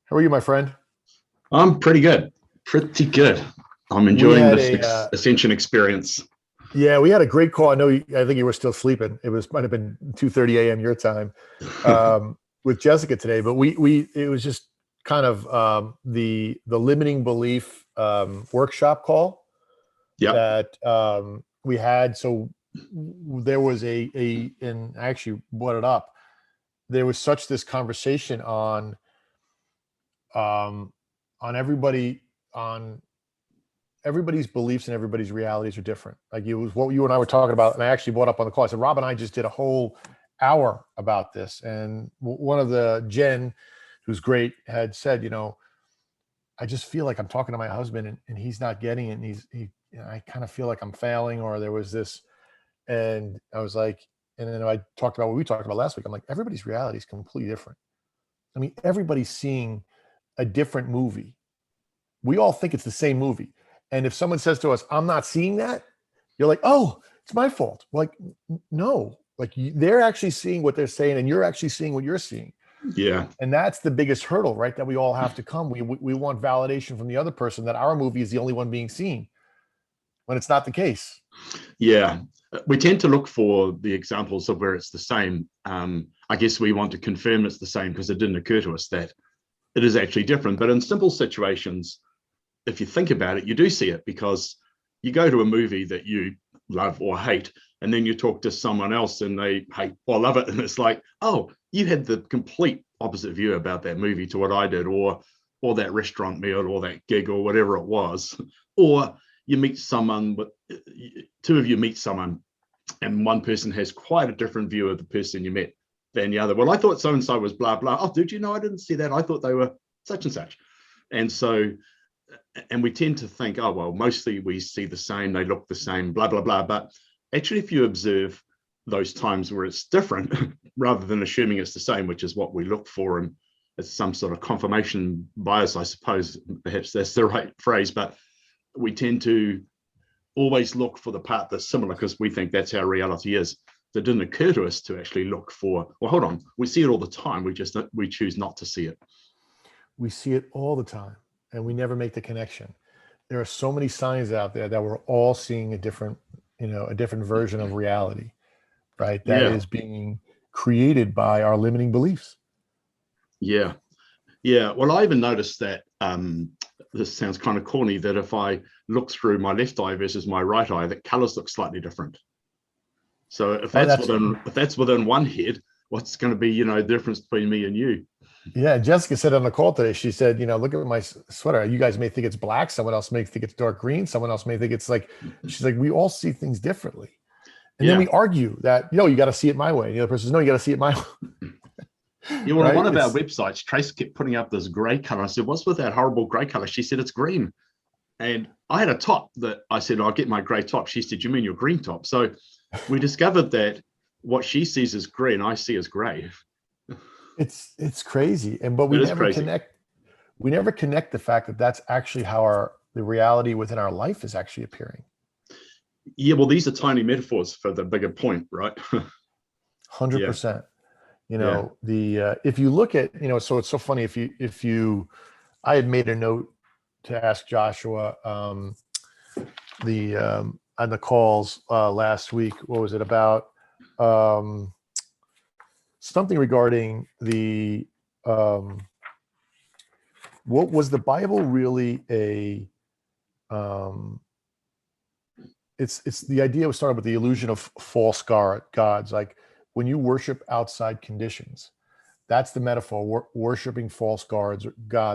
How are you, my friend? I'm pretty good. Pretty good. I'm We enjoying had this a Ascension experience. yeah, we had a great call. I think you were still sleeping. It was might have been 2:30 a.m. your time, with Jessica today. But we it was just kind of the limiting belief workshop call Yep. that we had. So there was and I actually brought it up. There was such this conversation um, on on everybody's beliefs and everybody's realities are different. Like it was what you and I were talking about, and I actually brought up on the call. I said, Rob and I just did a whole hour about this, and one of the Jen, who's great, had said, I just feel like I'm talking to my husband, and he's not getting it, and I kind of feel like I'm failing, or there was this, and I was like, and then I talked about what we talked about last week. I'm like, everybody's reality is completely different. I mean, everybody's seeing a different movie. We all think it's the same movie. And if someone says to us, I'm not seeing that, you're like, oh, it's my fault. Like, no, like they're actually seeing what they're saying, and you're actually seeing what you're seeing. Yeah. And that's the biggest hurdle, right? That we all have to come. We want validation from the other person that our movie is the only one being seen when it's not the case. Yeah. We tend to look for the examples of where it's the same. I guess we want to confirm it's the same because it didn't occur to us that it is actually different. But in simple situations, if you think about it, you do see it because you go to a movie that you love or hate, and then you talk to someone else and they hate or love it. And it's like, oh, you had the complete opposite view about that movie to what I did, or that restaurant meal or that gig or whatever it was. Or you meet someone, two of you meet someone, and one person has quite a different view of the person you met than the other. Well, I thought so and so was blah blah. Oh, did you know? I didn't see that. I thought they were such and such. And so, and we tend to think, oh, well, mostly we see the same, they look the same, blah, blah, blah. But actually, if you observe those times where it's different, rather than assuming it's the same, which is what we look for, and it's some sort of confirmation bias, I suppose, perhaps that's the right phrase, but we tend to always look for the part that's similar because we think that's how reality is. It didn't occur to us to actually look for, well, hold on, we see it all the time. We choose not to see it. We see it all the time, and we never make the connection. There are so many signs out there that we're all seeing a different version of reality, right? That Yeah. is being created by our limiting beliefs. Yeah. Yeah. Well, I even noticed that this sounds kind of corny, that if I look through my left eye versus my right eye, that colors look slightly different. So Oh, that's if that's within one head, what's going to be, the difference between me and you? yeah. Jessica said on the call today, she said, look at my sweater. You guys may think it's black. Someone else may think it's dark green. Someone else may think it's like, she's like, we all see things differently. And then Yeah. we argue that, you got to see it my way. The other person says, no, you got to see it my way. Yeah. Well, on Right? one of our websites, Trace kept putting up this gray color. I said, what's with that horrible gray color? She said, it's green. And I had a top that I said, I'll get my gray top. She said, you mean your green top? So we discovered that what she sees as green, I see as gray. It's crazy. But It is crazy. we never connect the fact that that's actually how the reality within our life is actually appearing. Yeah. Well, these are tiny metaphors for the bigger point, right? Yeah. 100%. Yeah. If you look at, so it's so funny if you I had made a note to ask Joshua the on the calls last week. What was it about? Um, Something regarding um, what was the Bible really a? Um, it's the idea was started with the illusion of false gods. Like when you worship outside conditions, that's the metaphor. Worshiping false gods,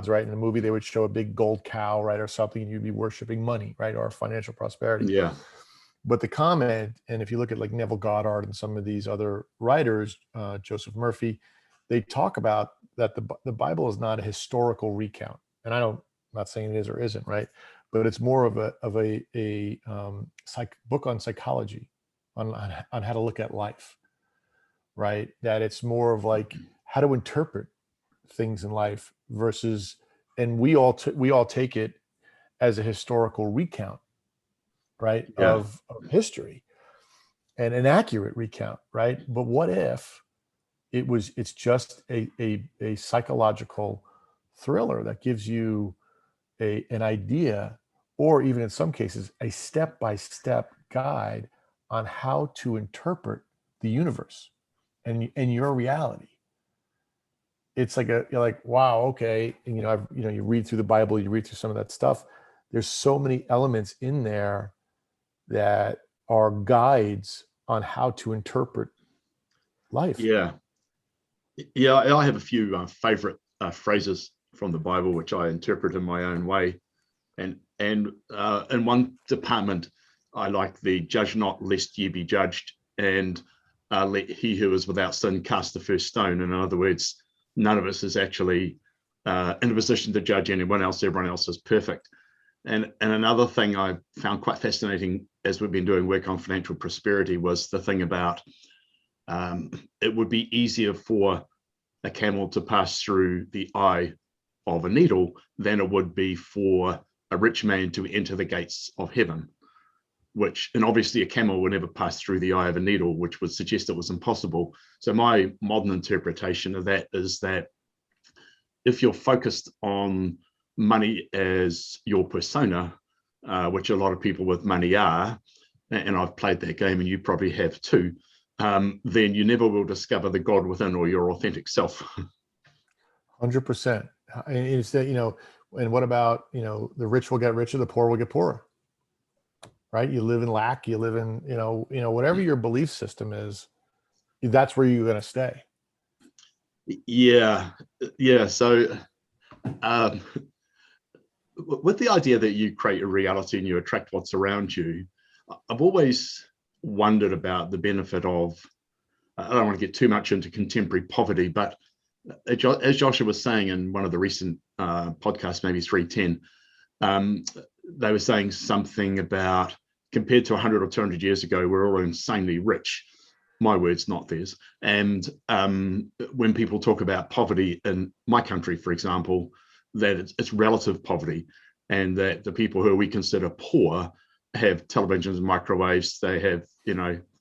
right? In the movie, they would show a big gold cow, right, or something, and you'd be worshiping money, right, or financial prosperity. Yeah. But the comment, and if you look at like Neville Goddard and some of these other writers, Joseph Murphy, they talk about that the Bible is not a historical recount, and I'm not saying it is or isn't, right, but it's more of a book on psychology, on how to look at life, right? That it's more of like how to interpret things in life versus, and we all take it as a historical recount, right, Yeah. of history, and an accurate recount, right? But what if it's just a psychological thriller that gives you an idea, or even in some cases, a step-by-step guide on how to interpret the universe and your reality. It's like you're like, wow, okay. And, you read through the Bible, you read through some of that stuff. There's so many elements in there that are guides on how to interpret life. Yeah. Yeah, I have a few favorite phrases from the Bible, which I interpret in my own way. And in one department, I like the judge not lest ye be judged, and let he who is without sin cast the first stone. And in other words, none of us is actually in a position to judge anyone else. Everyone else is perfect. And another thing I found quite fascinating as we've been doing work on financial prosperity was the thing about it would be easier for a camel to pass through the eye of a needle than it would be for a rich man to enter the gates of heaven, and obviously a camel would never pass through the eye of a needle, which would suggest it was impossible. So my modern interpretation of that is that if you're focused on money as your persona, which a lot of people with money are, and I've played that game and you probably have too, then you never will discover the God within or your authentic self. 100%. And it's that, and what about, the rich will get richer, the poor will get poorer, right? You live in lack, you live in, whatever your belief system is, that's where you're going to stay. Yeah. So with the idea that you create a reality and you attract what's around you, I've always wondered about the benefit of, I don't want to get too much into contemporary poverty, but as Joshua was saying in one of the recent podcasts, maybe 310, they were saying something about, compared to 100 or 200 years ago, we're all insanely rich. My words, not theirs. And when people talk about poverty in my country, for example, that it's relative poverty, and that the people who we consider poor have televisions and microwaves, they have,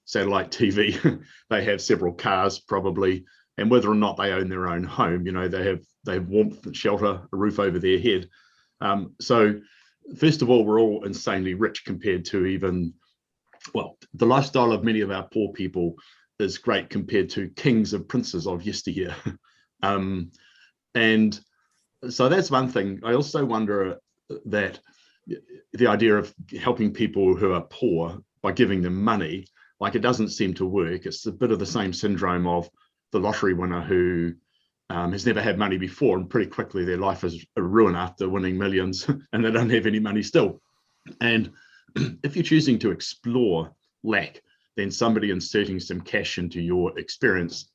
satellite TV, they have several cars probably, and whether or not they own their own home, they have warmth and shelter, a roof over their head. So first of all, we're all insanely rich compared to the lifestyle of many of our poor people is great compared to kings and princes of yesteryear. And so that's one thing. I also wonder that the idea of helping people who are poor by giving them money, like, it doesn't seem to work. It's a bit of the same syndrome of the lottery winner who has never had money before, and pretty quickly their life is a ruin after winning millions and they don't have any money still. And if you're choosing to explore lack, then somebody inserting some cash into your experience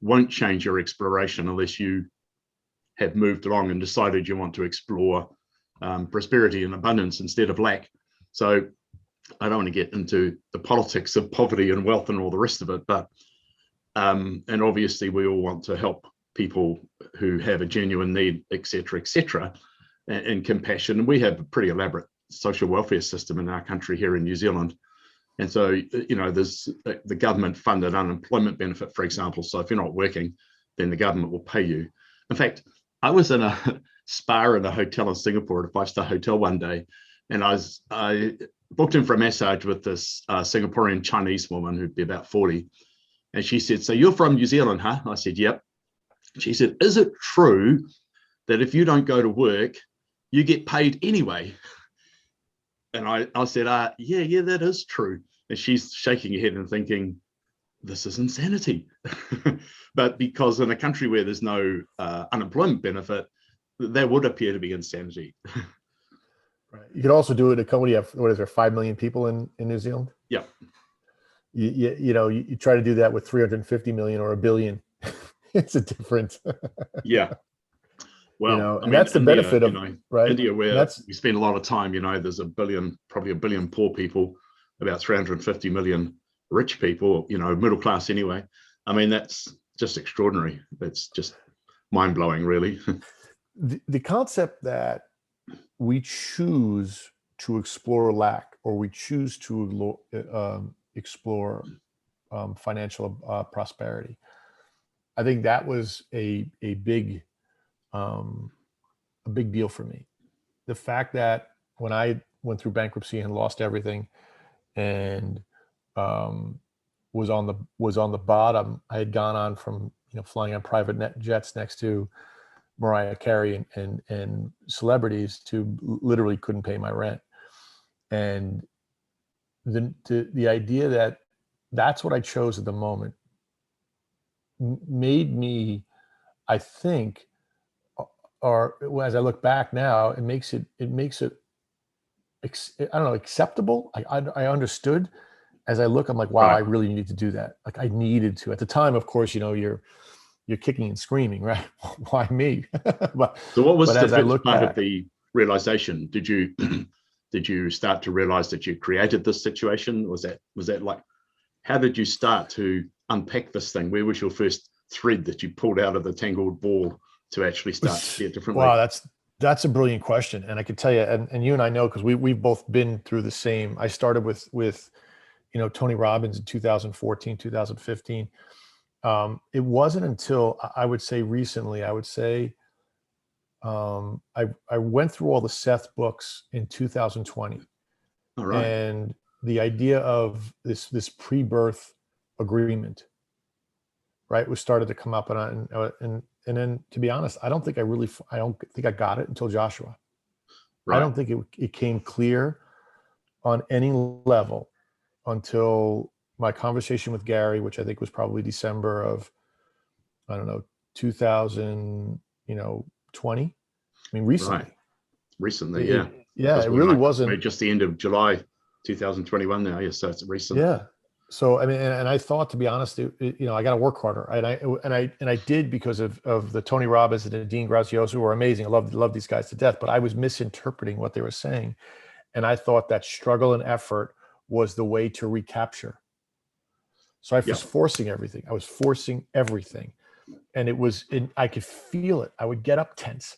won't change your exploration unless you have moved along and decided you want to explore prosperity and abundance instead of lack. So I don't want to get into the politics of poverty and wealth and all the rest of it, but and obviously we all want to help people who have a genuine need, etc., and compassion. And we have a pretty elaborate social welfare system in our country here in New Zealand. And so, there's the government funded unemployment benefit, for example. So if you're not working, then the government will pay you. In fact, I was in a spa in a hotel in Singapore, at a 5-star hotel one day, and I booked in for a massage with this Singaporean Chinese woman who'd be about 40. And she said, "So you're from New Zealand, huh?" I said, "Yep." She said, "Is it true that if you don't go to work, you get paid anyway?" And I said, yeah, that is true. And she's shaking her head and thinking, this is insanity. But because in a country where there's no unemployment benefit, that would appear to be insanity. Right. You could also do it. What do you have? What is there? 5 million people in New Zealand? Yeah. You try to do that with 350 million or a billion. It's a difference. Yeah. Well, and that's the India, benefit of, right? India, where we spend a lot of time, there's probably a billion poor people, about 350 million rich people, middle class anyway. That's just extraordinary. That's just mind blowing, really. The concept that we choose to explore lack, or we choose to explore financial prosperity. I think that was a big a big deal for me. The fact that when I went through bankruptcy and lost everything, and was on the bottom, I had gone on from flying on private jets next to Mariah Carey and celebrities to literally couldn't pay my rent. And the idea that that's what I chose at the moment made me, I think, or as I look back now, it makes it I don't know, acceptable. I understood. As I look, I'm like, wow, Right. I really needed to do that. Like I needed to. At the time, of course, you're kicking and screaming, right? Why me? So what was but the as I first look part of back, the realization? Did you did you start to realize that you created this situation? Was that like, how did you start to unpack this thing? Where was your first thread that you pulled out of the tangled ball to actually start to see it differently? wow, that's a brilliant question. And I can tell you, and you and I know, because we've both been through the same. I started with Tony Robbins in 2014, 2015. It wasn't until I would say recently, I went through all the Seth books in 2020. All right. And the idea of this pre-birth agreement, right, was started to come up, and then, to be honest, I don't think I got it until Joshua. Right. I don't think it came clear on any level until my conversation with Gary, which I think was probably December of, I don't know, 2020. I mean, recently. Right. Recently, yeah. Yeah, it really wasn't. We're just the end of July 2021 now. Yes, so it's recent. Yeah. So I mean, and I thought, to be honest, I got to work harder, and I did, because of the Tony Robbins and the Dean Graziosi, who were amazing. I love these guys to death, but I was misinterpreting what they were saying, and I thought that struggle and effort was the way to recapture. So I was forcing everything. And I could feel it. I would get up tense.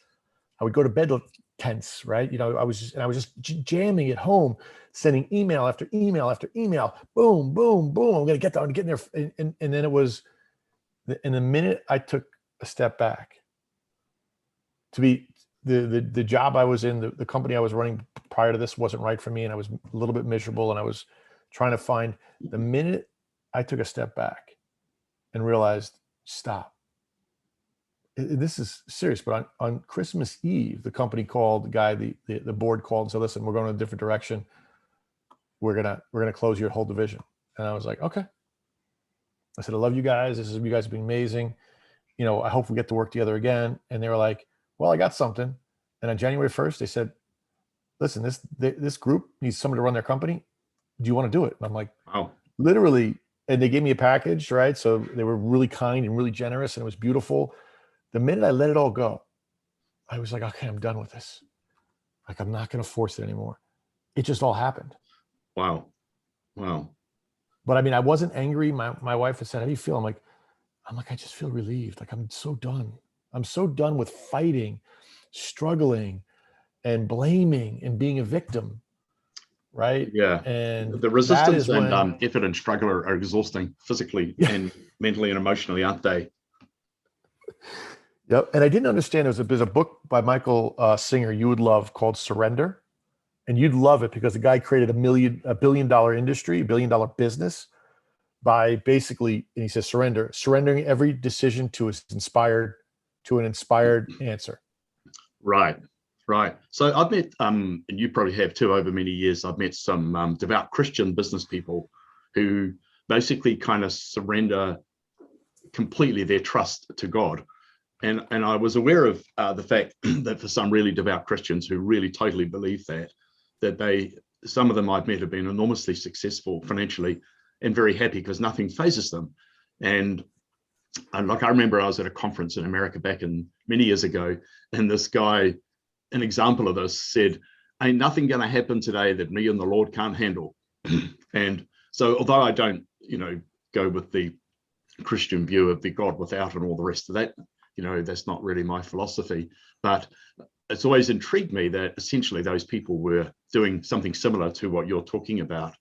I would go to bed tense, right? I was just jamming at home, sending email after email after email. Boom, boom, boom. I'm going to get there. I'm getting there. And then it was, in the minute I took a step back, to be the job I was in, the company I was running prior to this wasn't right for me. And I was a little bit miserable, and I was trying to find. The minute I took a step back and realized, stop. This is serious. But on Christmas Eve, the company called, the board called and said, listen, we're going in a different direction. We're gonna close your whole division. And I was like, okay. I said, I love you guys. You guys have been amazing. I hope we get to work together again. And they were like, well, I got something. And on January 1st, they said, listen, this group needs someone to run their company. Do you want to do it? And I'm like, wow. Literally. And they gave me a package, right? So they were really kind and really generous, and it was beautiful. The minute I let it all go, I was like, okay, I'm done with this. Like, I'm not going to force it anymore. It just all happened. Wow. But I mean, I wasn't angry. My wife had said, how do you feel? I'm like, I just feel relieved. Like, I'm so done. I'm so done with fighting, struggling, and blaming and being a victim. Right. Yeah. And the resistance and effort and struggle are exhausting physically and mentally and emotionally, aren't they? Yep. And I didn't understand. There's a book by Michael Singer you would love, called Surrender. And you'd love it because the guy created a billion-dollar industry, a billion-dollar business by basically, and he says, surrendering every decision to an inspired answer. Right. So I've met, and you probably have too, over many years, I've met some devout Christian business people who basically kind of surrender completely their trust to God. And I was aware of the fact that for some really devout Christians who really totally believe that some of them I've met have been enormously successful financially and very happy because nothing phases them. And like, I remember I was at a conference in America back many years ago, and this guy, an example of this, said, ain't nothing going to happen today that me and the Lord can't handle. And so although I don't, go with the Christian view of the God without and all the rest of that, that's not really my philosophy, but it's always intrigued me that essentially those people were doing something similar to what you're talking about.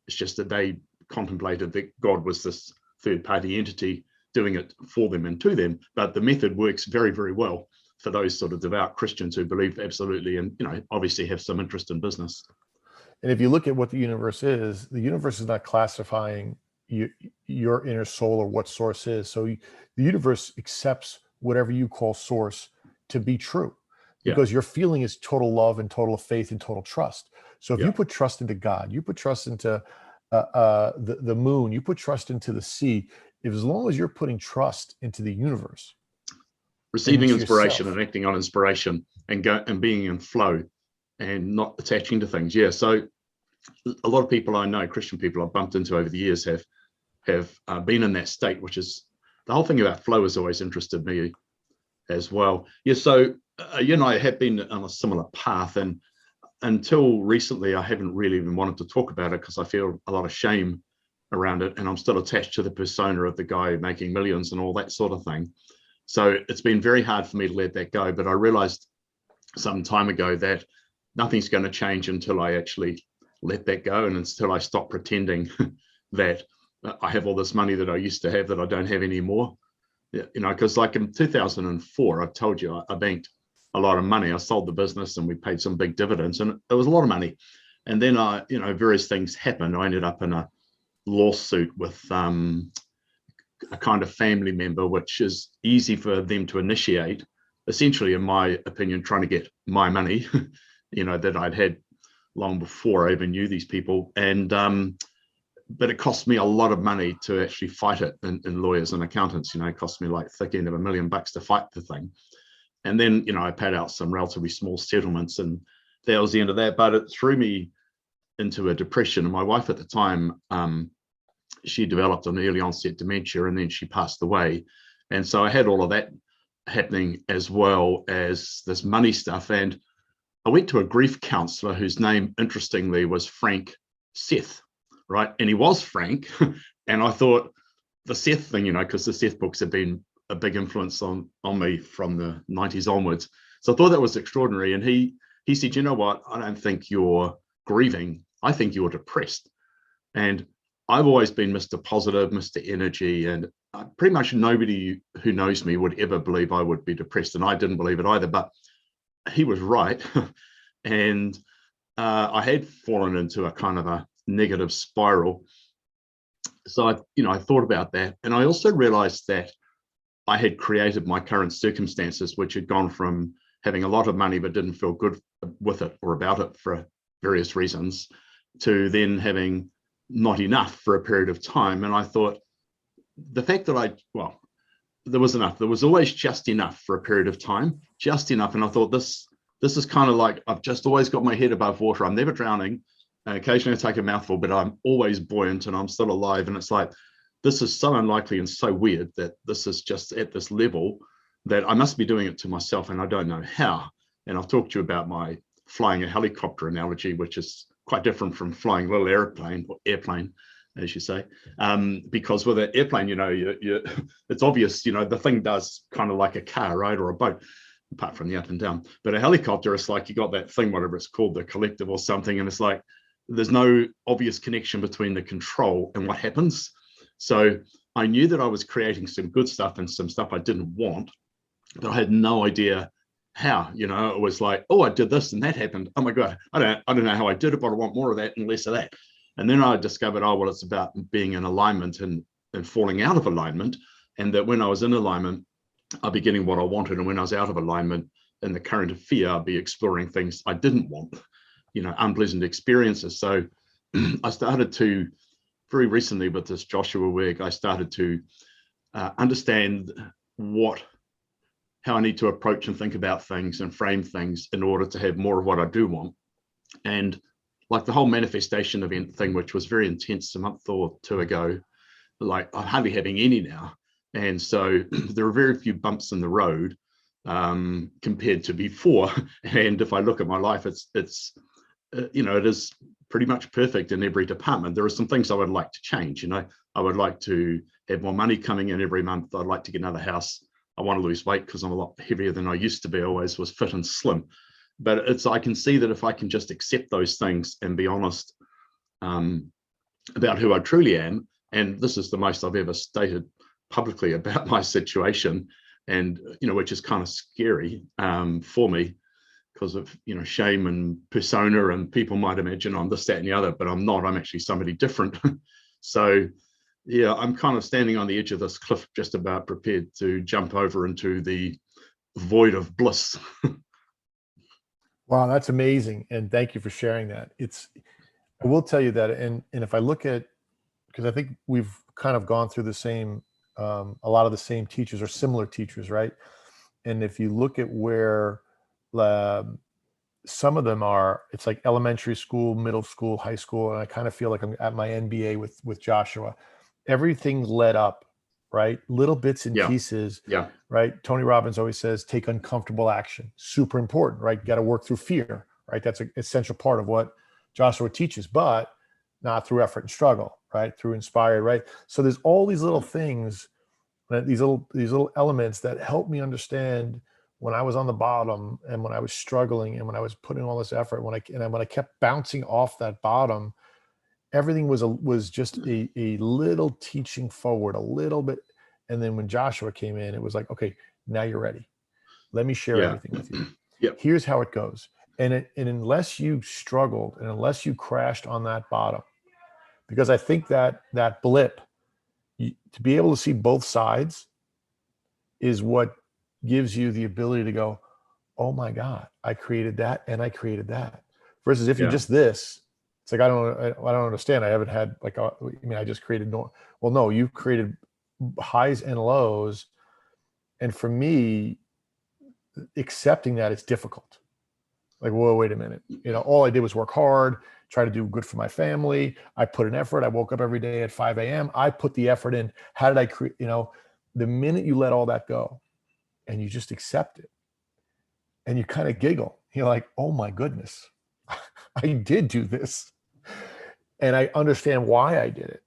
It's just that they contemplated that God was this third party entity doing it for them and to them, but the method works very, very well for those sort of devout Christians who believe absolutely and, obviously have some interest in business. And if you look at what the universe is not classifying your inner soul or what source is. So the universe accepts whatever you call source to be true, because your feeling is total love and total faith and total trust. So if you put trust into God, you put trust into the moon, you put trust into the sea, as long as you're putting trust into the universe, receiving inspiration and acting on inspiration and being in flow and not attaching to things. Yeah. So a lot of people I know, Christian people I've bumped into over the years, have been in that state, which is the whole thing about flow has always interested me as well. Yeah. So you and I have been on a similar path, and until recently, I haven't really even wanted to talk about it because I feel a lot of shame around it, and I'm still attached to the persona of the guy making millions and all that sort of thing. So it's been very hard for me to let that go. But I realized some time ago that nothing's going to change until I actually let that go, and until I stop pretending that I have all this money that I used to have that I don't have anymore. Because like in 2004, I've told you, I banked a lot of money. I sold the business and we paid some big dividends, and it was a lot of money. And then various things happened. I ended up in a lawsuit with a kind of family member, which is easy for them to initiate, essentially, in my opinion, trying to get my money, that I'd had long before I even knew these people. And but it cost me a lot of money to actually fight it in lawyers and accountants. It cost me like thick end of $1 million to fight the thing. And then, I paid out some relatively small settlements, and that was the end of that. But it threw me into a depression. And my wife at the time, she developed an early onset dementia, and then she passed away. And so I had all of that happening, as well as this money stuff. And I went to a grief counselor whose name, interestingly, was Frank Seth, right? And he was Frank. And I thought the Seth thing, because the Seth books have been a big influence on me from the 90s onwards. So I thought that was extraordinary. And he said, you know what? I don't think you're grieving. I think you're depressed. And I've always been Mr. Positive, Mr. Energy, and pretty much nobody who knows me would ever believe I would be depressed. And I didn't believe it either, but he was right. And I had fallen into a kind of a negative spiral. So I thought about that. And I also realized that I had created my current circumstances, which had gone from having a lot of money but didn't feel good with it or about it for various reasons, to then having not enough for a period of time. And I thought the fact that there was enough. There was always just enough for a period of time, just enough. And I thought this is kind of like, I've just always got my head above water. I'm never drowning. And occasionally I take a mouthful, but I'm always buoyant and I'm still alive. And it's like, this is so unlikely and so weird that this is just at this level that I must be doing it to myself, and I don't know how. And I've talked to you about my flying a helicopter analogy, which is quite different from flying a little airplane, or airplane, as you say, because with an airplane, it's obvious, the thing does kind of like a car, right, or a boat, apart from the up and down. But a helicopter, it's like you got that thing, whatever it's called, the collective or something, and it's like there's no obvious connection between the control and what happens. So I knew that I was creating some good stuff and some stuff I didn't want, but I had no idea how. It was like, oh, I did this and that happened. Oh my God, I don't know how I did it, but I want more of that and less of that. And then I discovered, oh, well, it's about being in alignment and falling out of alignment. And that when I was in alignment, I'd be getting what I wanted. And when I was out of alignment in the current of fear, I'd be exploring things I didn't want, unpleasant experiences. So I started to, very recently with this Joshua work, I started to understand how I need to approach and think about things and frame things in order to have more of what I do want. And like the whole manifestation event thing, which was very intense a month or two ago, like I'm hardly having any now. And so there are very few bumps in the road compared to before. And if I look at my life, it is pretty much perfect in every department. There are some things I would like to change. I would like to have more money coming in every month. I'd like to get another house. I want to lose weight because I'm a lot heavier than I used to be. I always was fit and slim. But I can see that if I can just accept those things and be honest about who I truly am, and this is the most I've ever stated publicly about my situation, and which is kind of scary for me because of shame and persona, and people might imagine I'm this, that, and the other, but I'm not. I'm actually somebody different. So yeah, I'm kind of standing on the edge of this cliff, just about prepared to jump over into the void of bliss. Wow, that's amazing. And thank you for sharing that. I will tell you that, and if I look at, because I think we've kind of gone through the same, a lot of the same teachers or similar teachers, right? And if you look at where some of them are, it's like elementary school, middle school, high school, and I kind of feel like I'm at my NBA with Joshua. Everything led up, right? Little bits and Yeah. pieces, Yeah. right? Tony Robbins always says, take uncomfortable action. Super important, right? You got to work through fear, right? That's an essential part of what Joshua teaches, but not through effort and struggle, right? Through inspired, right? So there's all these little things, these little elements that help me understand when I was on the bottom and when I was struggling and when I was putting all this effort, when I kept bouncing off that bottom, everything was just a little teaching forward, a little bit. And then when Joshua came in, it was like, okay, now you're ready. Let me share everything with you. Yep. Here's how it goes. And unless you struggled and unless you crashed on that bottom, because I think that blip, to be able to see both sides is what gives you the ability to go, oh my God, I created that and I created that. Versus if you're just this, it's like, I don't understand. I haven't had I just created well, no, you've created highs and lows. And for me, accepting that it's difficult. Like, whoa, wait a minute. All I did was work hard, try to do good for my family. I put an effort. I woke up every day at 5 a.m. I put the effort in. How did I create, the minute you let all that go and you just accept it and you kind of giggle, you're like, oh my goodness, I did do this. And I understand why I did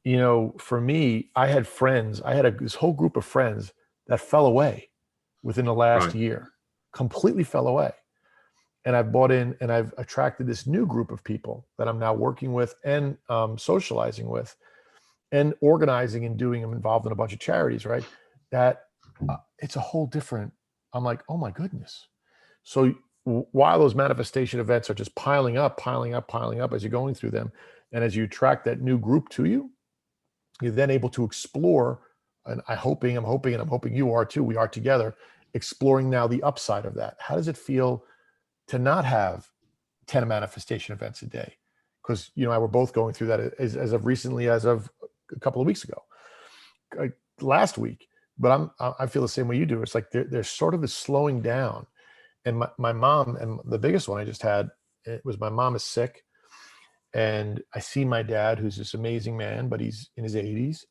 it. For me, I had friends, this whole group of friends that fell away within the last year, completely fell away. And I've bought in and I've attracted this new group of people that I'm now working with and socializing with and organizing and doing. I'm involved in a bunch of charities, right? That it's a whole different, I'm like, oh my goodness. So while those manifestation events are just piling up as you're going through them, and as you attract that new group to you, you're then able to explore, and I'm hoping you are too, we are together, exploring now the upside of that. How does it feel to not have 10 manifestation events a day? Because you and I were both going through that as of recently as of a couple of weeks ago, last week. But I feel the same way you do. It's like there's sort of a slowing down. And my mom, and the biggest one I just had, it was my mom is sick. And I see my dad, who's this amazing man, but he's in his 80s,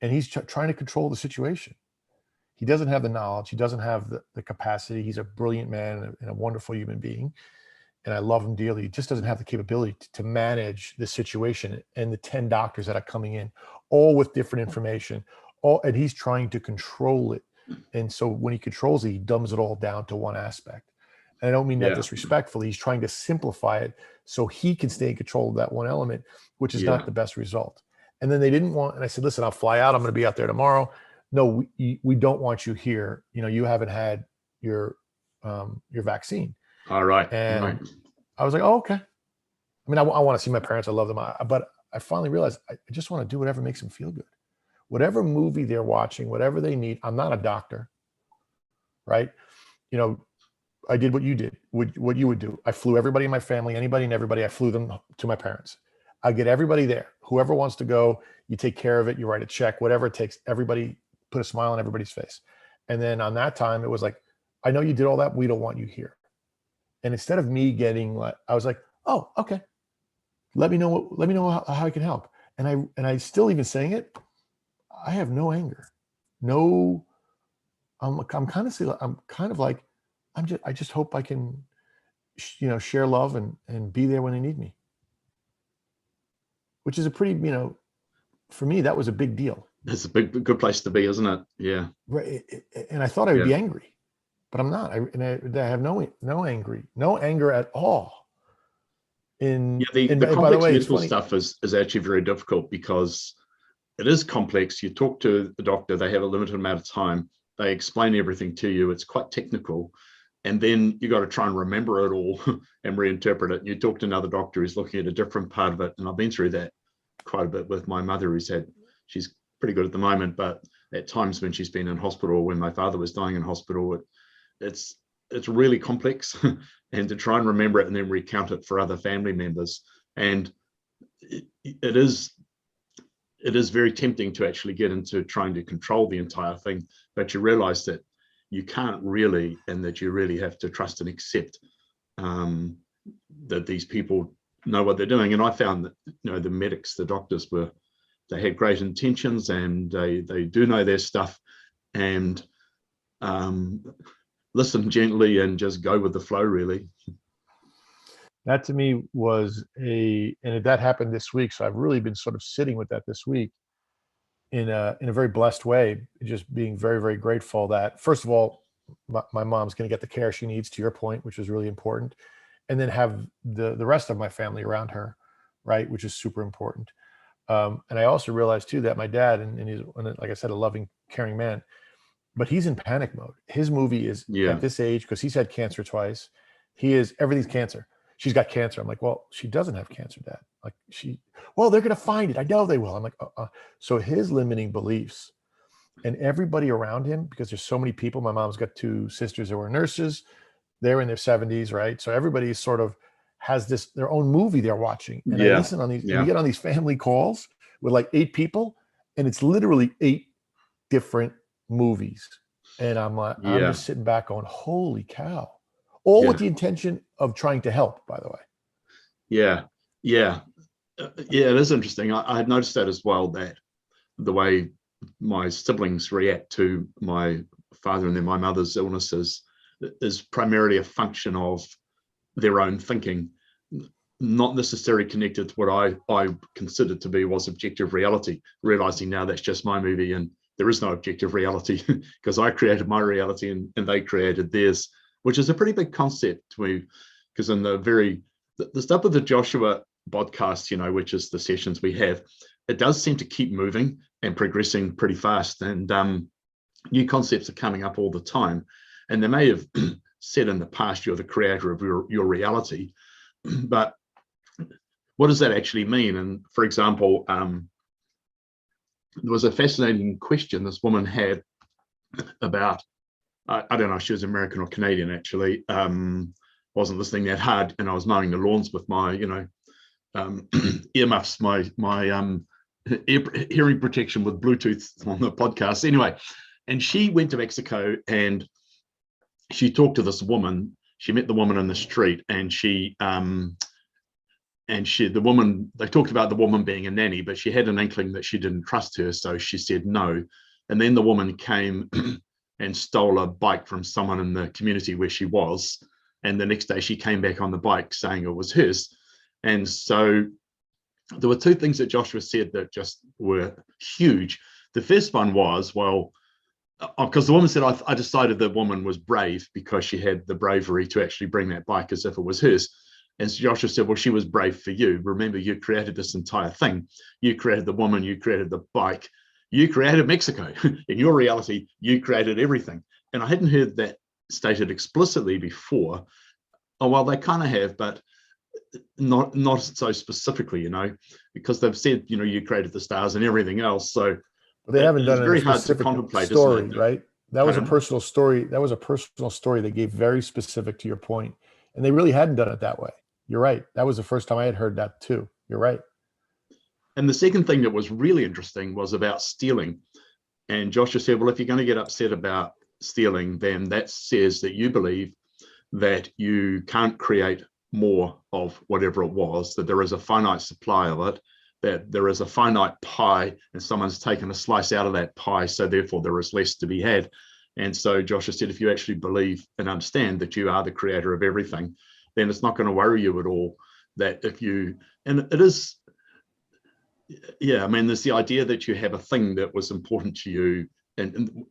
and he's trying to control the situation. He doesn't have the knowledge. He doesn't have the capacity. He's a brilliant man and a wonderful human being. And I love him dearly. He just doesn't have the capability to manage the situation and the 10 doctors that are coming in, all with different information, and he's trying to control it. And so when he controls it, he dumbs it all down to one aspect. And I don't mean that disrespectfully. He's trying to simplify it so he can stay in control of that one element, which is not the best result. And then they didn't want, and I said, listen, I'll fly out. I'm going to be out there tomorrow. No, we don't want you here. You haven't had your vaccine. All right. And I was like, oh, okay. I mean, I want to see my parents. I love them. But I finally realized I just want to do whatever makes them feel good. Whatever movie they're watching, whatever they need. I'm not a doctor, right? I did what you did, what you would do. I flew everybody in my family, anybody and everybody. I flew them to my parents. I get everybody there. Whoever wants to go, you take care of it. You write a check, whatever it takes. Everybody put a smile on everybody's face. And then on that time, it was like, I know you did all that. We don't want you here. And instead of me getting, I was like, oh, okay. Let me know how I can help. And I still, even saying it, I have no anger. No, I'm kind of like, I just hope I can, share love and be there when they need me. Which is a pretty, for me, that was a big deal. It's a good place to be, isn't it? Yeah. Right. And I thought I would be angry, but I'm not. I have no anger at all. The complex mental stuff is actually very difficult because it is complex. You talk to the doctor, they have a limited amount of time. they explain everything to you. It's quite technical. And then you got to try and remember it all and reinterpret it. And you talk to another doctor who's looking at a different part of it. And I've been through that quite a bit with my mother, she's pretty good at the moment, but at times when she's been in hospital, when my father was dying in hospital, it's really complex. And to try and remember it and then recount it for other family members. And it is very tempting to actually get into trying to control the entire thing, but you realize that you can't really, and that you really have to trust and accept that these people know what they're doing. And I found that, the medics, the doctors they had great intentions, and they do know their stuff, and listen gently and just go with the flow, really. That to me was and that happened this week. So I've really been sort of sitting with that this week in a very blessed way, just being very, very grateful that, first of all, my mom's going to get the care she needs, to your point, which is really important. And then have the rest of my family around her, right, which is super important. And I also realized too that my dad, and he's, like I said, a loving, caring man, but he's in panic mode. His movie is at this age, because he's had cancer twice. Everything's cancer. She's got cancer. I'm like, well, she doesn't have cancer, Dad. Like well, they're going to find it. I know they will. I'm like, So his limiting beliefs, and everybody around him, because there's so many people. My mom's got 2 sisters who are nurses. They're in their 70s, right? So everybody sort of has their own movie they're watching. And I listen on these, and we get on these family calls with like 8 people, and it's literally 8 different movies. And I'm like, I'm just sitting back going, holy cow. All with the intention of trying to help, by the way. It is interesting. I had noticed that as well, that the way my siblings react to my father and then my mother's illnesses is primarily a function of their own thinking, not necessarily connected to what I considered to be was objective reality, realizing now that's just my movie and there is no objective reality because I created my reality and they created theirs, which is a pretty big concept to me, because in the stuff with the Joshua podcast, which is the sessions we have, it does seem to keep moving and progressing pretty fast, and new concepts are coming up all the time. And they may have said in the past, you're the creator of your reality, but what does that actually mean? And for example, there was a fascinating question this woman had about, I don't know if she was American or Canadian, actually. Wasn't listening that hard, and I was mowing the lawns with my, earmuffs, my hearing protection with Bluetooth on the podcast. Anyway, and she went to Mexico and she talked to this woman. She met the woman in the street, and the woman, they talked about the woman being a nanny, but she had an inkling that she didn't trust her, so she said no. And then the woman came and stole a bike from someone in the community where she was. And the next day she came back on the bike saying it was hers. And so there were 2 things that Joshua said that just were huge. The first one was, well, because the woman said, I decided the woman was brave because she had the bravery to actually bring that bike as if it was hers. And so Joshua said, well, she was brave for you. Remember, you created this entire thing. You created the woman, you created the bike, you created Mexico. In your reality, you created everything. And I hadn't heard that stated explicitly before. Oh, well, they kind of have, but not so specifically, because they've said, you created the stars and everything else. So they haven't done very a hard to specific contemplate, story, isn't it? right? That was a personal story. That was a personal story they gave very specific to your point. And they really hadn't done it that way. You're right. That was the first time I had heard that too. You're right. And the second thing that was really interesting was about stealing. And Joshua said, well, if you're going to get upset about stealing, then that says that you believe that you can't create more of whatever it was, that there is a finite supply of it, that there is a finite pie and someone's taken a slice out of that pie, so therefore there is less to be had. And so Joshua said, if you actually believe and understand that you are the creator of everything, then it's not going to worry you at all that if you, and it is, there's the idea that you have a thing that was important to you, and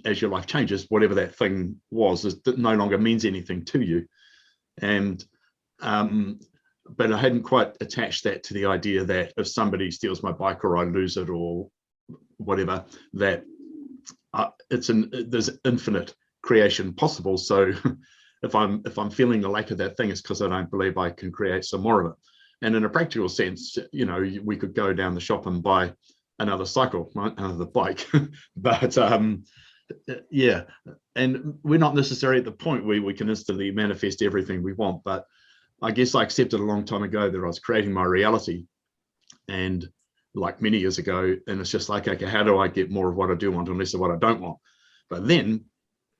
as your life changes, whatever that thing was, that no longer means anything to you. And but I hadn't quite attached that to the idea that if somebody steals my bike or I lose it or whatever, that there's infinite creation possible. So if I'm feeling the lack of that thing, it's because I don't believe I can create some more of it. And in a practical sense, we could go down the shop and buy another cycle, right? Another bike. But yeah, and we're not necessarily at the point where we can instantly manifest everything we want. But I guess I accepted a long time ago that I was creating my reality, and like many years ago, and it's just like, okay, how do I get more of what I do want and less of what I don't want? But then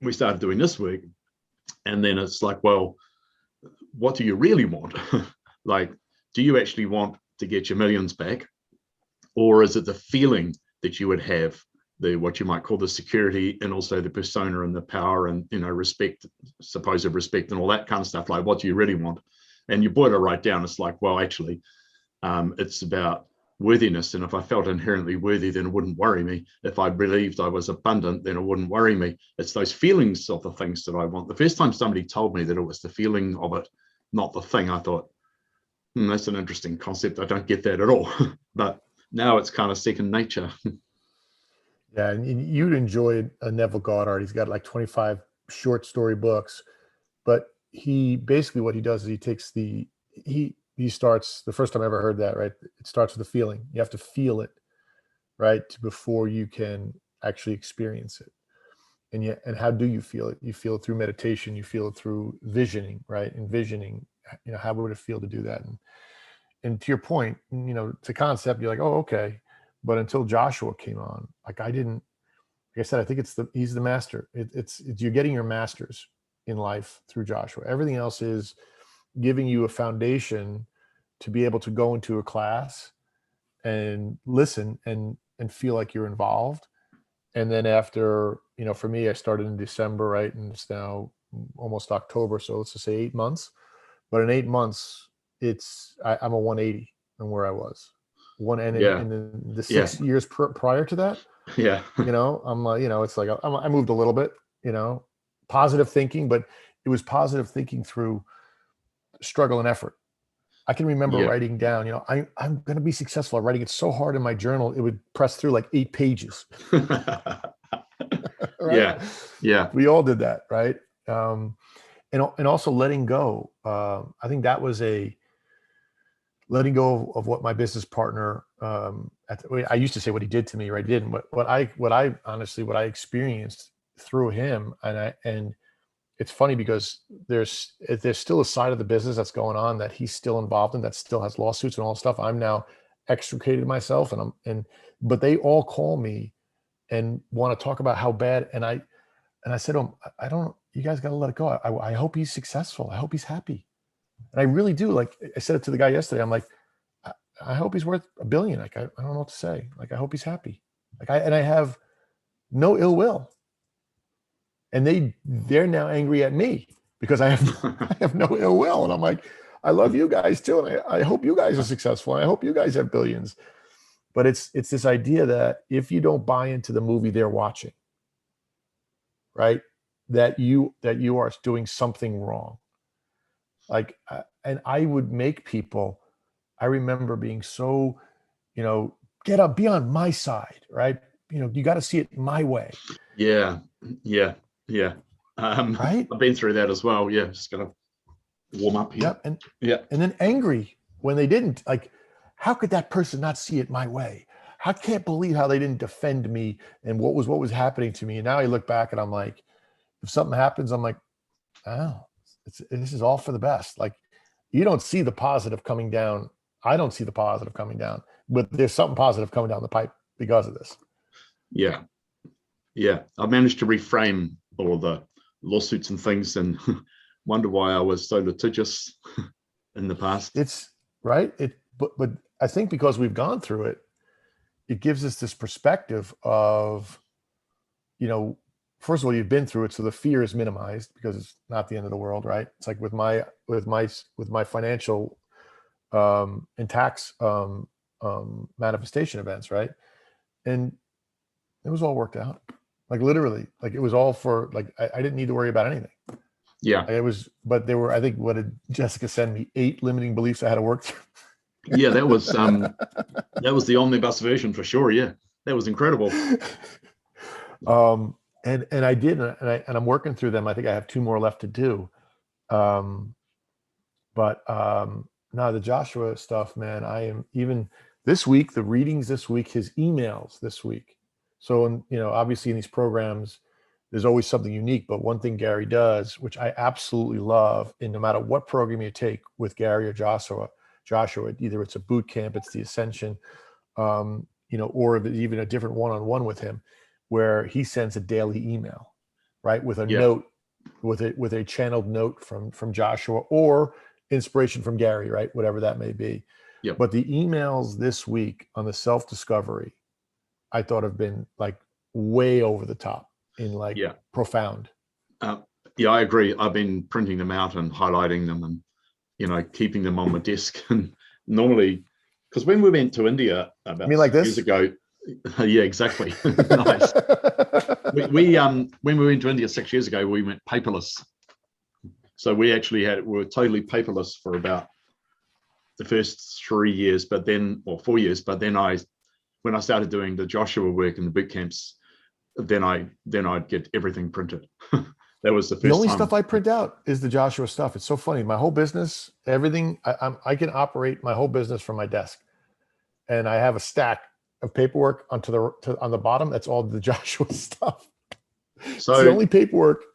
we started doing this work, and then it's like, well, what do you really want? Like, do you actually want to get your millions back? Or is it the feeling that you would have, the what you might call the security, and also the persona and the power and respect, supposed respect and all that kind of stuff? Like, what do you really want? And you boil it right down. It's like, well, actually, it's about worthiness. And if I felt inherently worthy, then it wouldn't worry me. If I believed I was abundant, then it wouldn't worry me. It's those feelings of the things that I want. The first time somebody told me that it was the feeling of it, not the thing, I thought, that's an interesting concept. I don't get that at all. But now it's kind of second nature. Yeah, and you'd enjoy Neville Goddard. He's got like 25 short story books, but he basically, what he does is he takes he starts, the first time I ever heard that, right? It starts with a feeling. You have to feel it, right, before you can actually experience it. And how do you feel it? You feel it through meditation. You feel it through visioning, right? Envisioning, how would it feel to do that? And to your point, it's a concept. You're like, oh, okay. But until Joshua came on, like I didn't, like I said, I think he's the master. It's you're getting your masters in life through Joshua. Everything else is giving you a foundation to be able to go into a class and listen and feel like you're involved. And then after, for me, I started in December, right? And it's now almost October. So let's just say 8 months. But in 8 months, I'm a 180 from where I was. In the 6 years prior to that, I'm like, it's like I moved a little bit, positive thinking, but it was positive thinking through struggle and effort. I can remember writing down, I'm going to be successful. I'm writing it so hard in my journal, it would press through like 8 pages. Right? Yeah. We all did that, right? And also letting go. I think that was letting go of what my business partner, I used to say what he did to me, right? He didn't. What I experienced through him, and it's funny because there's still a side of the business that's going on that he's still involved in, that still has lawsuits and all stuff. I'm now extricated myself, but they all call me and want to talk about how bad. And I said to him, you guys got to let it go. I hope he's successful. I hope he's happy. And I really do. Like I said it to the guy yesterday, I'm like, I hope he's worth $1 billion. Like, I don't know what to say. Like, I hope he's happy. Like I have no ill will. And they're now angry at me because I have no ill will. And I'm like, I love you guys too. And I hope you guys are successful. And I hope you guys have billions. But it's this idea that if you don't buy into the movie they're watching, right, that you are doing something wrong. Like, and I would make people, I remember being so, get up, be on my side, right? You got to see it my way. Yeah. Right? I've been through that as well. Yeah, just gotta warm up here. Yep. And then angry when they didn't. Like, how could that person not see it my way? I can't believe how they didn't defend me and what was happening to me. And now I look back and I'm like, if something happens, I'm like, oh, this is all for the best. Like, you don't see the positive coming down. I don't see the positive coming down, but there's something positive coming down the pipe because of this. Yeah. I managed to reframe all of the lawsuits and things and wonder why I was so litigious in the past. It's right. But I think because we've gone through it, it gives us this perspective of, first of all, you've been through it, so the fear is minimized because it's not the end of the world, right? It's like with my financial and tax manifestation events, right? And it was all worked out. Like literally, like it was all for, like, I didn't need to worry about anything. Yeah. But there were, I think, what did Jessica send me? 8 limiting beliefs I had to work through. Yeah, that was the omnibus version for sure. Yeah, that was incredible. And I did, and I'm working through them. I think I have 2 more left to do. But no, the Joshua stuff, man, I am even this week, the readings this week, his emails this week. So, obviously in these programs, there's always something unique. But one thing Gary does, which I absolutely love, and no matter what program you take with Gary or Joshua, either it's a boot camp, it's the Ascension, or if it's even a different one-on-one with him, where he sends a daily email, right, with a Yeah. note, with a channeled note from Joshua or inspiration from Gary, right, whatever that may be. Yep. But the emails this week on the self-discovery, I thought have been like way over the top in like profound. Yeah, I agree. I've been printing them out and highlighting them and, keeping them on my desk. And normally, because when we went to India about like 6 years ago, yeah, exactly. Nice. When we went to India 6 years ago, we went paperless. So we were totally paperless for about the first 3 years, or 4 years. But then when I started doing the Joshua work in the boot camps, then I'd get everything printed. That was the first time. The only stuff I print out is the Joshua stuff. It's so funny. My whole business, everything, I can operate my whole business from my desk, and I have a stack of paperwork on the bottom. That's all the Joshua stuff. So it's the only paperwork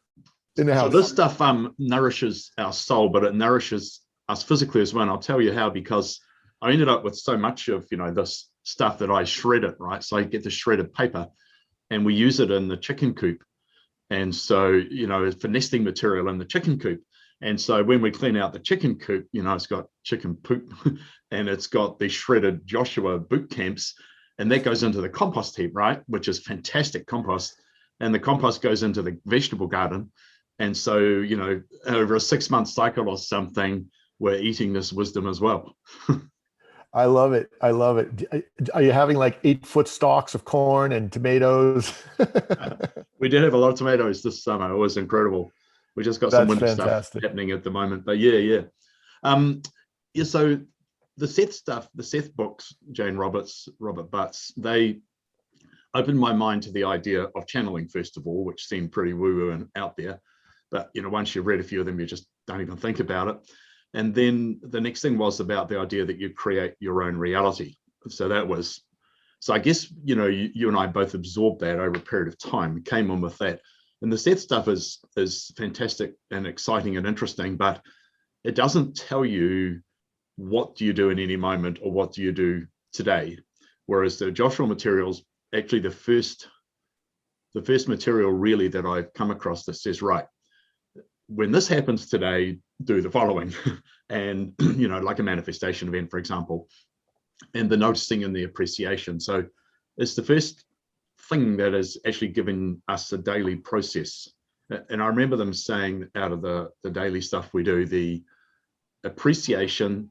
in the house. So this stuff nourishes our soul, but it nourishes us physically as well. And I'll tell you how, because I ended up with so much of this stuff that I shred it, right? So I get the shredded paper, and we use it in the chicken coop. And so, for nesting material in the chicken coop. And so when we clean out the chicken coop, it's got chicken poop and it's got the shredded Joshua boot camps, and that goes into the compost heap, right? Which is fantastic compost. And the compost goes into the vegetable garden. And so, over a 6-month cycle or something, we're eating this wisdom as well. I love it. I love it. Are you having like 8-foot stalks of corn and tomatoes? We did have a lot of tomatoes this summer. It was incredible. We just got some winter stuff happening at the moment. But yeah. So the Seth stuff, the Seth books, Jane Roberts, Robert Butts, they opened my mind to the idea of channeling, first of all, which seemed pretty woo-woo and out there. But, once you've read a few of them, you just don't even think about it. And then the next thing was about the idea that you create your own reality. So I guess, you and I both absorbed that over a period of time, came on with that. And the Seth stuff is fantastic and exciting and interesting, but it doesn't tell you what do you do in any moment or what do you do today. Whereas the Joshua materials, actually the first material really that I've come across that says, right, when this happens today, do the following. And, like a manifestation event, for example, and the noticing and the appreciation. So it's the first thing that is actually giving us a daily process. And I remember them saying out of the daily stuff we do, the appreciation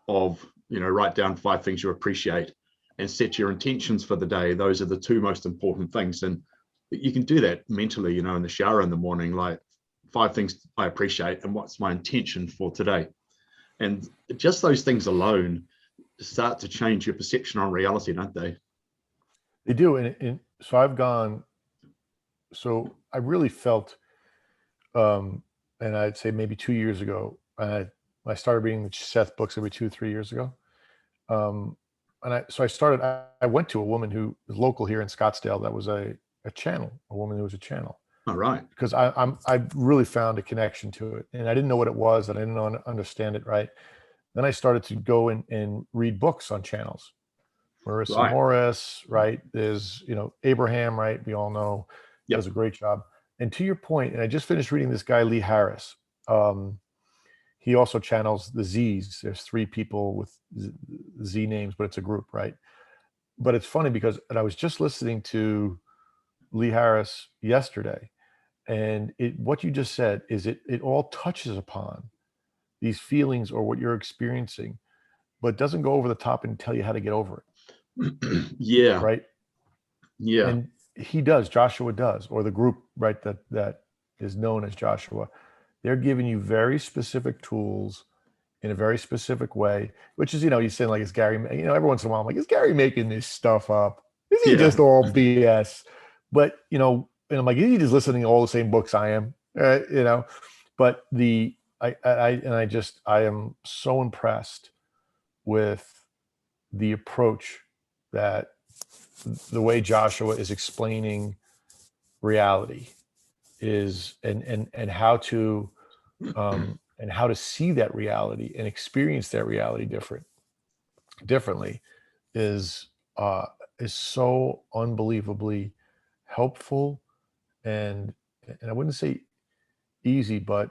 of, write down 5 things you appreciate and set your intentions for the day. Those are the 2 most important things. And you can do that mentally, in the shower in the morning, like 5 things I appreciate and what's my intention for today. And just those things alone start to change your perception on reality, don't they? They do. And so I really felt, and I'd say maybe 2 years ago, I started reading the Seth books every 2-3 years ago. I went to a woman who was local here in Scottsdale that was a woman who was a channel. All right. Because I really found a connection to it, and I didn't know what it was, and I didn't understand it right. Then I started to go and read books on channels. Marissa Morris, right? There's Abraham, right? We all know does a great job. And to your point, and I just finished reading this guy Lee Harris. He also channels the Z's. There's 3 people with Z names, but it's a group, right? But it's funny because I was just listening to Lee Harris yesterday. And what you just said is it all touches upon these feelings or what you're experiencing, but doesn't go over the top and tell you how to get over it. Yeah. Right. Yeah. And he does, Joshua does, or the group, right, that is known as Joshua. They're giving you very specific tools in a very specific way, which is, you're saying like, is Gary, every once in a while I'm like, is Gary making this stuff up? Is he just all BS? but and I'm like, you're just listening to all the same books I am, but I am so impressed with the approach that the way Joshua is explaining reality is, and how to see that reality and experience that reality differently is so unbelievably helpful, and I wouldn't say easy, but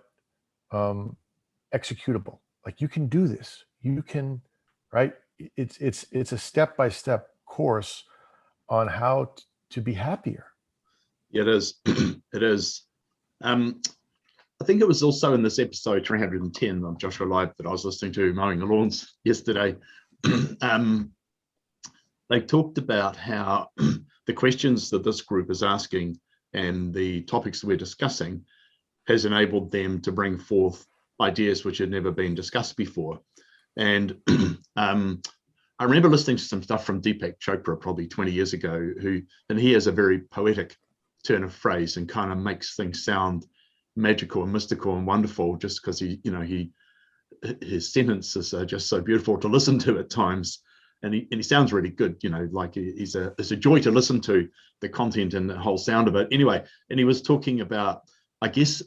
executable. Like, you can do this. You can, right? It's a step-by-step course on how to be happier. It is. It is. I think it was also in this episode 310 of Joshua Live that I was listening to, mowing the lawns yesterday. They talked about how the questions that this group is asking and the topics that we're discussing has enabled them to bring forth ideas which had never been discussed before. And I remember listening to some stuff from Deepak Chopra probably 20 years ago, and he has a very poetic turn of phrase and kind of makes things sound magical and mystical and wonderful, just because his sentences are just so beautiful to listen to at times. And he sounds really good, like it's a joy to listen to, the content and the whole sound of it. Anyway, and he was talking about, I think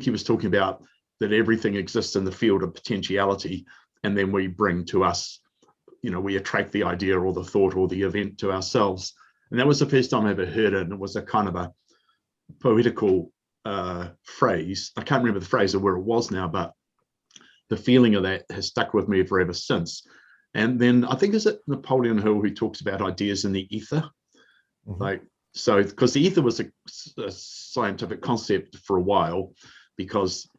he was talking about that everything exists in the field of potentiality, and then we bring to us, we attract the idea or the thought or the event to ourselves. And that was the first time I ever heard it, and it was a kind of a poetical phrase. I can't remember the phrase or where it was now, but the feeling of that has stuck with me forever since. And then I think, is it Napoleon Hill who talks about ideas in the ether? Mm-hmm. Because the ether was a scientific concept for a while, because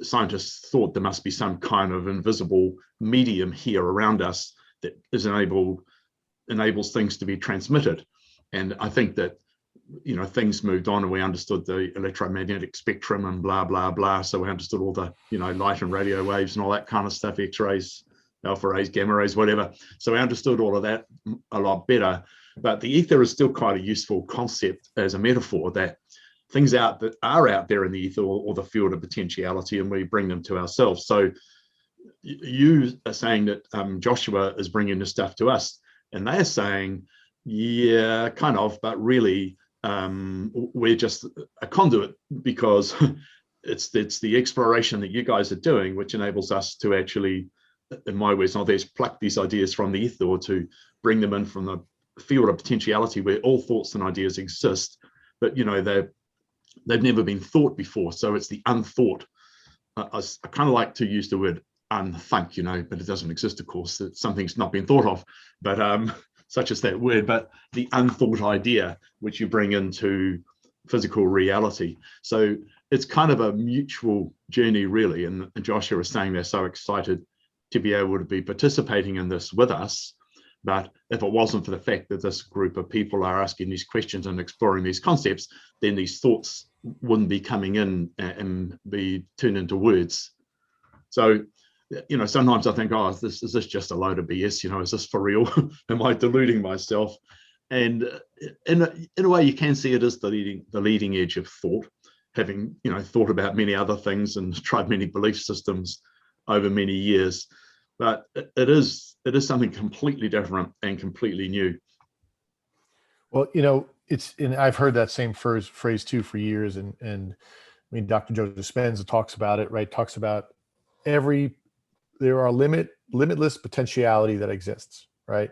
scientists thought there must be some kind of invisible medium here around us that enables things to be transmitted. And I think that, things moved on and we understood the electromagnetic spectrum and blah, blah, blah. So we understood all the, light and radio waves and all that kind of stuff, X-rays, alpha rays, gamma rays, whatever. So we understood all of that a lot better. But the ether is still quite a useful concept as a metaphor, that things that are out there in the ether or the field of potentiality, and we bring them to ourselves. So you are saying that Joshua is bringing this stuff to us, and they are saying, yeah, kind of, but really we're just a conduit, because it's the exploration that you guys are doing which enables us to actually, in my words, not theirs, pluck these ideas from the ether, or to bring them in from the field of potentiality where all thoughts and ideas exist, but they've never been thought before. So it's the unthought. I kind of like to use the word unthink, but it doesn't exist, of course. Something's not been thought of, but such as that word, but the unthought idea which you bring into physical reality. So it's kind of a mutual journey, really. And Joshua is saying they're so excited to be able to be participating in this with us. But if it wasn't for the fact that this group of people are asking these questions and exploring these concepts, then these thoughts wouldn't be coming in and be turned into words. So, sometimes I think, is this just a load of BS? Is this for real? Am I deluding myself? And in a way, you can see it as the leading edge of thought, having thought about many other things and tried many belief systems over many years. But it is something completely different and completely new. Well, and I've heard that same phrase too for years. And I mean, Dr. Joseph Dispenza talks about it, right? Talks about there are limitless potentiality that exists, right?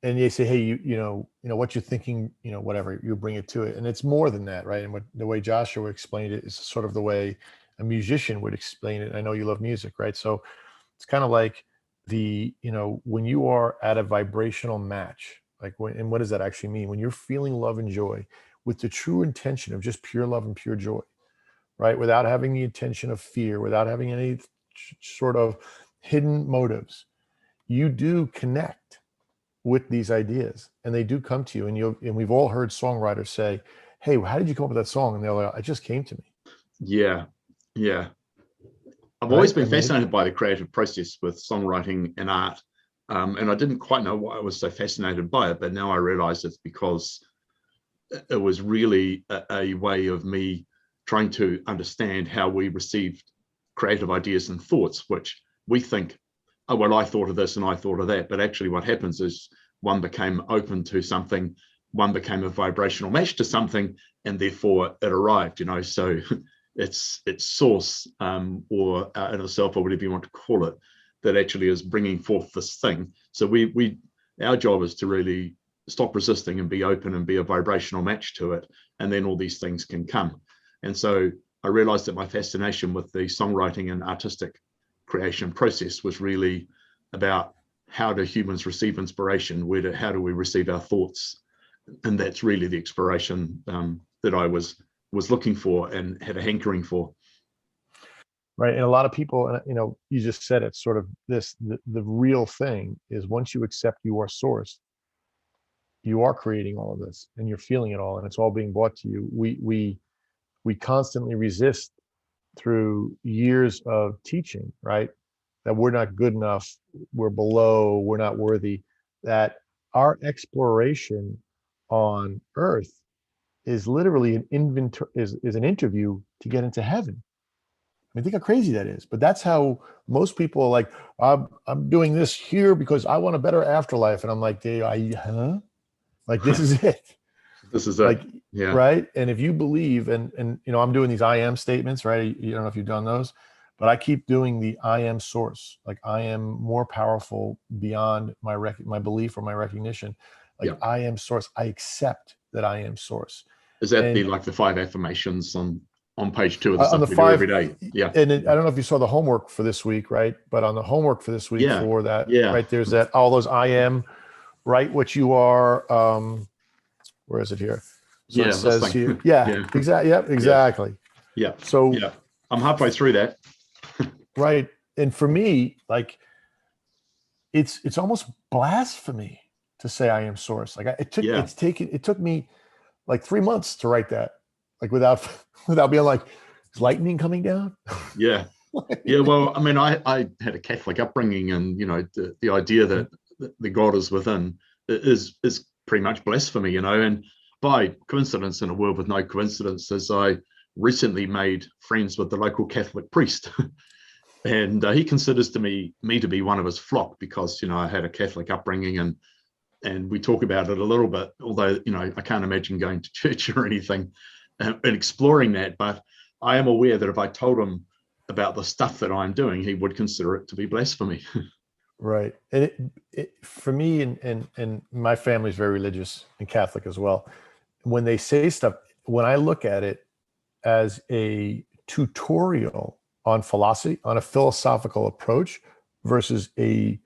And they say, hey, you know what you're thinking, whatever, you bring it to it. And it's more than that, right? And the way Joshua explained it is sort of the way a musician would explain it. I know you love music, right? So it's kind of like when you are at a vibrational match, and what does that actually mean? When you're feeling love and joy with the true intention of just pure love and pure joy, right? Without having the intention of fear, without having any sort of hidden motives, you do connect with these ideas, and they do come to you. And we've all heard songwriters say, hey, how did you come up with that song? And they're like, it just came to me. Yeah. I've always been fascinated by the creative process with songwriting and art. And I didn't quite know why I was so fascinated by it, but now I realize it's because it was really a way of me trying to understand how we received creative ideas and thoughts, which we think, oh, well, I thought of this and I thought of that. But actually what happens is one became open to something, one became a vibrational match to something, and therefore it arrived, So it's source or inner self, or whatever you want to call it, that actually is bringing forth this thing. So our job is to really stop resisting and be open and be a vibrational match to it, and then all these things can come. And so I realized that my fascination with the songwriting and artistic creation process was really about how do humans receive inspiration, how do we receive our thoughts, and that's really the exploration that I was looking for and had a hankering for. Right. And a lot of people, you just said it, sort of the real thing is, once you accept you are source, you are creating all of this and you're feeling it all, and it's all being brought to you. We constantly resist through years of teaching, right? That we're not good enough, we're below, we're not worthy, that our exploration on earth is literally an interview to get into heaven. I mean, think how crazy that is. But that's how most people are like, I'm doing this here because I want a better afterlife. And I'm like, huh? Like, this is it. This is like, it. Yeah. Right. And if you believe, and I'm doing these I am statements, right? You don't know if you've done those, but I keep doing the I am source. Like, I am more powerful beyond my belief or my recognition. Like, I am source. I accept that I am source. Is that the 5 affirmations on page 2 of the stuff we do every day? Yeah. And I don't know if you saw the homework for this week, right? But on the homework for this week, for that, right, there's that, all those I am, right, what you are, where is it here? So it says here, exactly. Yep, exactly. Yeah. So I'm halfway through that. Right. And for me, like, it's almost blasphemy to say I am source. Like, it took me like 3 months to write that, like, without being like, is lightning coming down? Yeah. Yeah. Well, I mean, I had a Catholic upbringing, and, the idea that the God is within is pretty much blasphemy, and by coincidence, in a world with no coincidences, I recently made friends with the local Catholic priest. And he considers me to be one of his flock because, I had a Catholic upbringing, and we talk about it a little bit, although, I can't imagine going to church or anything and exploring that. But I am aware that if I told him about the stuff that I'm doing, he would consider it to be blasphemy. Right. And for me, and my family is very religious and Catholic as well. When they say stuff, when I look at it as a tutorial on philosophy, on a philosophical approach versus a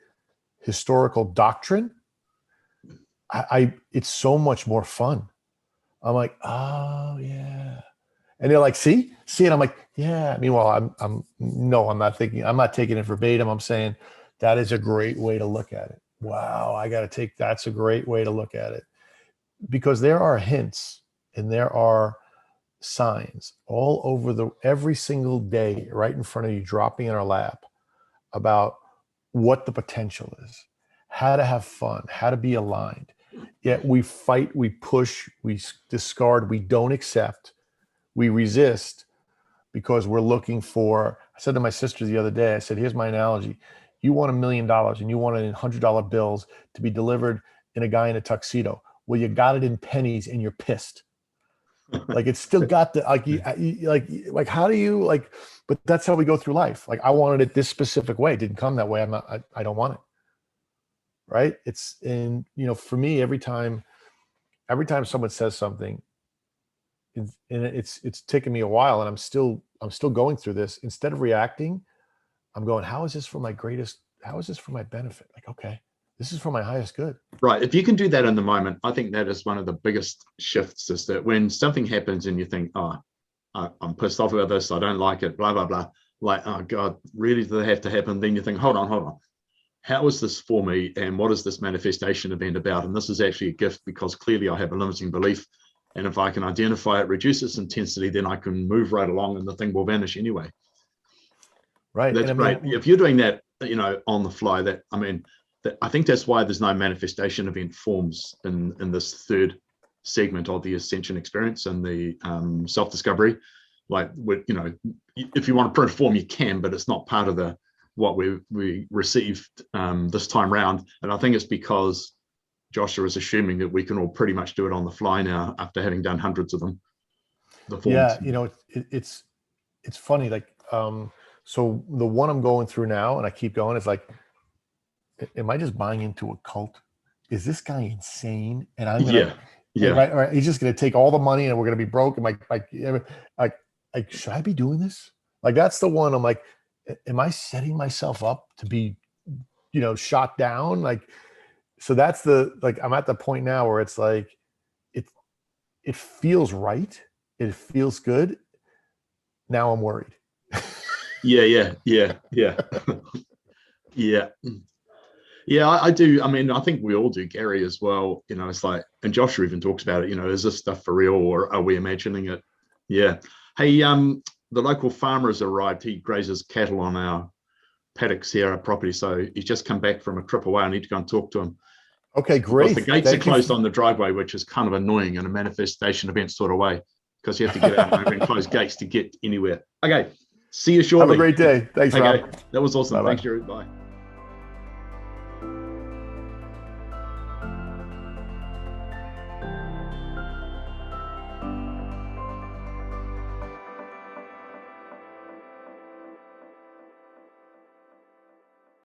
historical doctrine, it's so much more fun. I'm like, oh yeah. And they're like, see, and I'm like, yeah. Meanwhile, I'm not taking it verbatim. I'm saying that is a great way to look at it. Wow. That's a great way to look at it, because there are hints and there are signs all over every single day, right in front of you, dropping in our lap, about what the potential is, how to have fun, how to be aligned. Yet we fight, we push, we discard, we don't accept, we resist, because we're looking for, I said to my sister the other day, I said, here's my analogy. You want $1 million and you want it in $100 bills to be delivered in a guy in a tuxedo. Well, you got it in pennies and you're pissed. Like, it's still got the, like, how do you, like, but that's how we go through life. Like, I wanted it this specific way. It didn't come that way. I don't want it. Right. For me, every time someone says something, and it's taken me a while, and I'm still going through this. Instead of reacting, I'm going, how is this for my benefit? Like, okay, this is for my highest good. Right. If you can do that in the moment, I think that is one of the biggest shifts, is that when something happens and you think, oh, I'm pissed off about this, I don't like it, blah, blah, blah. Like, oh God, really did that have to happen? Then you think, hold on. How is this for me? And what is this manifestation event about? And this is actually a gift, because clearly I have a limiting belief. And if I can identify it, reduce its intensity, then I can move right along and the thing will vanish anyway. Right. That's great. If you're doing that, on the fly, I think that's why there's no manifestation event forms in this third segment of the ascension experience and the self-discovery. Like, you know, if you want to print a form, you can, but it's not part of what we received this time round. And I think it's because Joshua is assuming that we can all pretty much do it on the fly now after having done hundreds of them. The forms. Yeah, you know, it's funny. Like, so the one I'm going through now, and I keep going, is like, am I just buying into a cult? Is this guy insane? And I'm gonna, right, he's just gonna take all the money and we're gonna be broke. And like, should I be doing this? Like, that's the one I'm like, am I setting myself up to be, you know, shot down? Like, so that's like, I'm at the point now where it's like, it feels right. It feels good. Now I'm worried. Yeah. Yeah, I do. I mean, I think we all do, Gary, as well. You know, it's like, and Joshua even talks about it, you know, is this stuff for real or are we imagining it? Yeah. Hey, the local farmer has arrived. He grazes cattle on our paddocks here, our property. So he's just come back from a trip away. I need to go and talk to him. Okay, great. Because the gates are closed on the driveway, which is kind of annoying in a manifestation event sort of way, because you have to get out and close gates to get anywhere. Okay, see you shortly. Have a great day. Thanks, okay, Rob. that was awesome. Bye-bye. Thanks, Jerry. Bye.